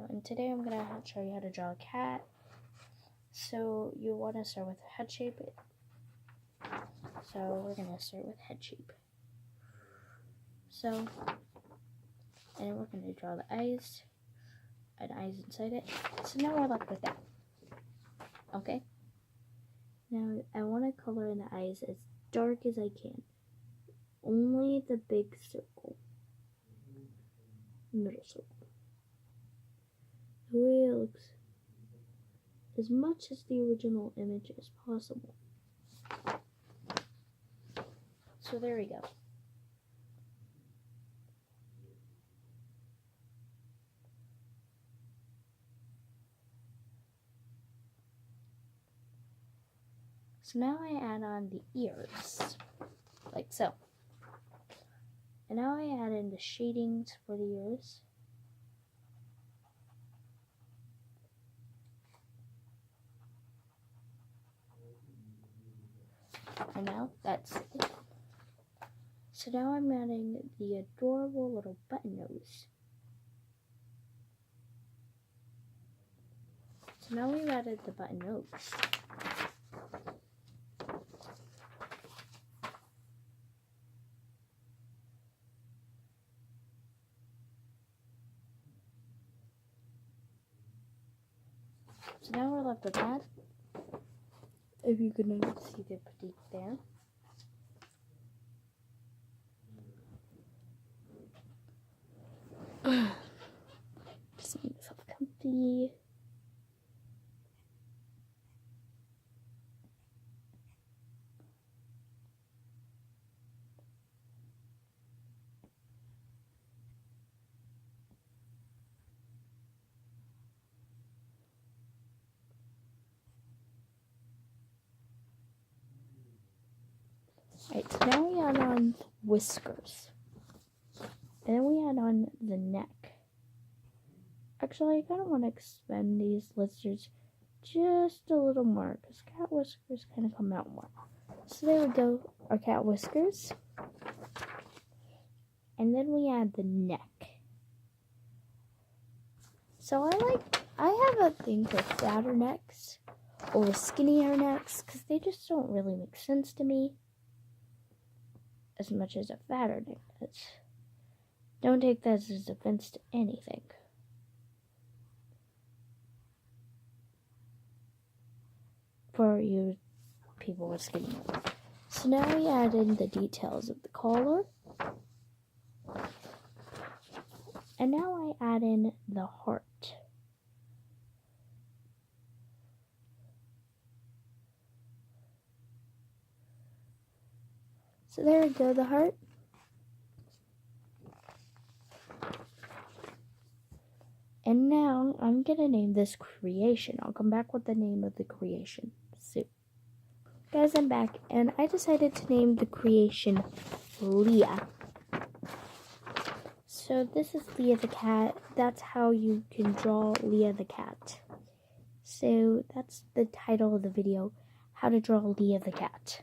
And today I'm going to show you how to draw a cat. So you want to start with head shape. So we're going to start with head shape. And we're going to draw the eyes and eyes inside it. So now we're left with that. Okay? Now I want to color in the eyes as dark as I can. Only the big circle. Middle circle. The way it looks as much as the original image as possible. So there we go. So now I add on the ears, like so. And now I add in the shadings for the ears. And now that's it. So now I'm adding the adorable little button nose. So now we've added the button nose. So now we're left with that. If you can see the petite there. Just make myself comfy. Alright, so now we add on whiskers. And then we add on the neck. Actually, I kind of want to expand these lizards just a little more because cat whiskers kind of come out more. So there we go, our cat whiskers. And then we add the neck. So I have a thing for fatter necks or skinnier necks because they just don't really make sense to me as much as a fatter neck does. Don't take that as offense to anything. For you people with skinny necks. So now we add in the details of the collar. And now I add in the heart. So there we go, the heart. And now I'm going to name this creation. I'll come back with the name of the creation soon. Guys, I'm back, and I decided to name the creation Leah. So this is Leah the cat. That's how you can draw Leah the cat. So that's the title of the video, how to draw Leah the cat.